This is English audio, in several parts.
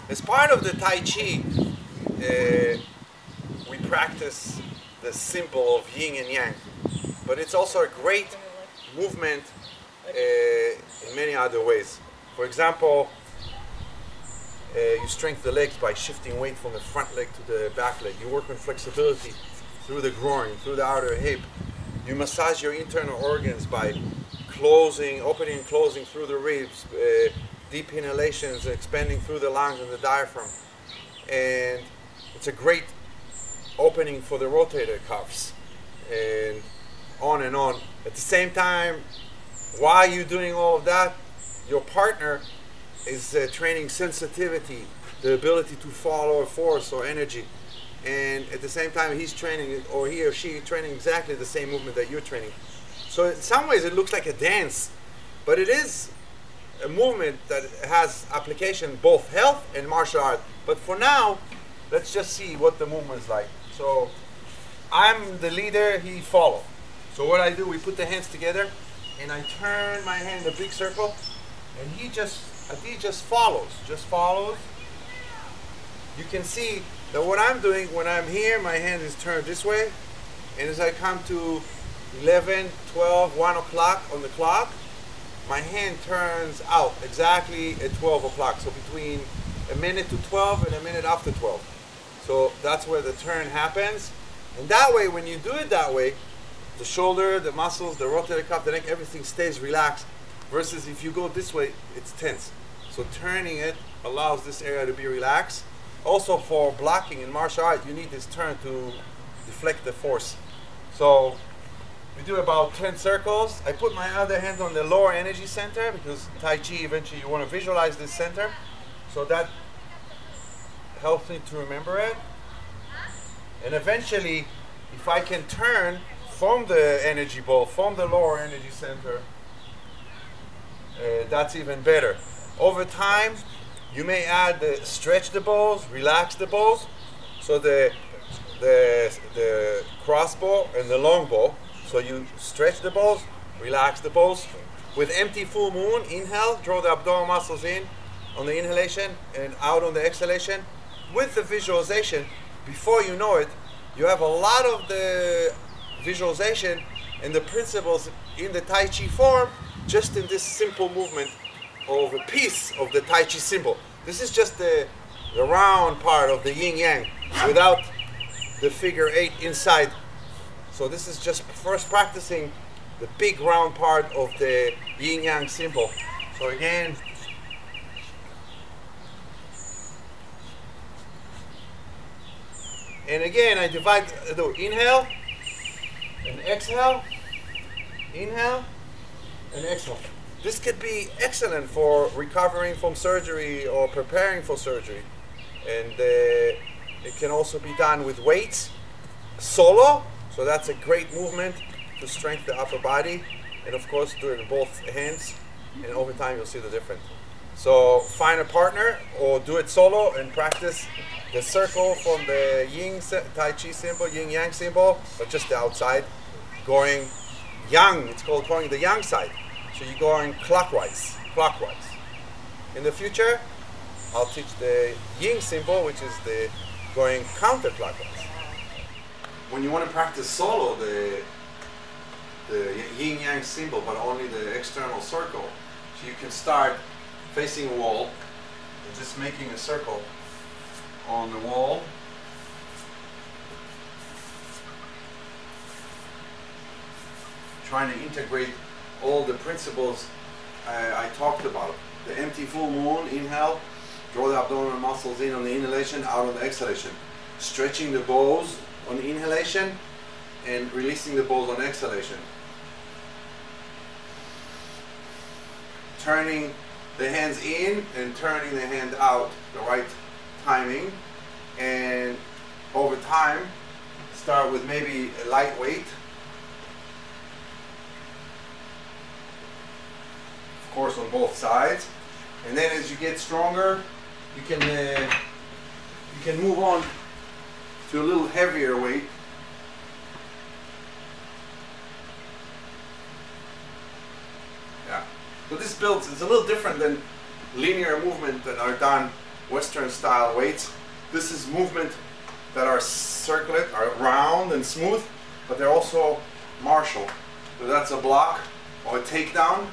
As part of the Tai Chi, we practice the symbol of yin and yang, but it's also a great movement in many other ways. For example, you strengthen the legs by shifting weight from the front leg to the back leg. You work on flexibility through the groin, through the outer hip. You massage your internal organs by closing, opening and closing through the ribs, deep inhalations, expanding through the lungs and the diaphragm. And it's a great opening for the rotator cuffs, and on and on. At the same time, while you're doing all of that, your partner is training sensitivity, the ability to follow a force or energy. And at the same time, he's training, or he or she training exactly the same movement that you're training. So in some ways, it looks like a dance, but it is a movement that has application both health and martial art. But for now, let's just see what the movement's like. So I'm the leader, he follows. So what I do, we put the hands together, and I turn my hand in a big circle, and he just follows. You can see that what I'm doing when I'm here, my hand is turned this way, and as I come to 11, 12, 1 o'clock on the clock, my hand turns out exactly at 12 o'clock. So between a minute to 12 and a minute after 12. So that's where the turn happens. And that way, when you do it that way, the shoulder, the muscles, the rotator cuff, the neck, everything stays relaxed. Versus if you go this way, it's tense. So turning it allows this area to be relaxed. Also for blocking in martial art, you need this turn to deflect the force. So we do about 10 circles. I put my other hand on the lower energy center because Tai Chi, eventually you want to visualize this center. So that helps me to remember it. And eventually, if I can turn from the energy ball, from the lower energy center, that's even better. Over time, you may add stretch the balls, relax the balls. So the crossbow and the long bow. So you stretch the balls, relax the balls. With empty full moon, inhale, draw the abdominal muscles in on the inhalation and out on the exhalation. With the visualization, before you know it, you have a lot of the visualization and the principles in the Tai Chi form just in this simple movement of a piece of the Tai Chi symbol. This is just the round part of the yin yang without the figure 8 inside. So this is just first practicing the big round part of the yin yang symbol. So again, and again I do inhale and exhale, inhale and exhale. This could be excellent for recovering from surgery or preparing for surgery. And it can also be done with weights, solo. So that's a great movement to strengthen the upper body. And of course, do it with both hands. And over time, you'll see the difference. So find a partner or do it solo and practice the circle from the yin Tai Chi symbol, yin yang symbol, but just the outside, going yang. It's called going the yang side. So you're going clockwise. In the future, I'll teach the yin symbol, which is the going counterclockwise. When you want to practice solo, the yin yang symbol, but only the external circle, so you can start facing a wall and just making a circle on the wall. Trying to integrate all the principles I talked about. The empty full moon, inhale, draw the abdominal muscles in on the inhalation, out on the exhalation. Stretching the bows on the inhalation and releasing the bows on exhalation. Turning the hands in and turning the hand out, the right timing. And over time, start with maybe a light weight. Of course, on both sides. And then as you get stronger, you can move on to a little heavier weight. Yeah. So this builds, it's a little different than linear movement that are done Western style weights. This is movement that are circular, are round and smooth, but they're also martial. So that's a block or a takedown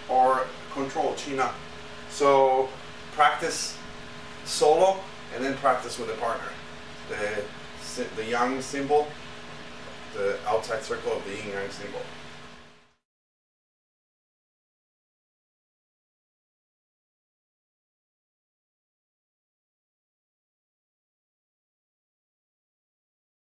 or control, chin up. So practice solo and then practice with a partner. The yang symbol, the outside circle of the yin yang symbol.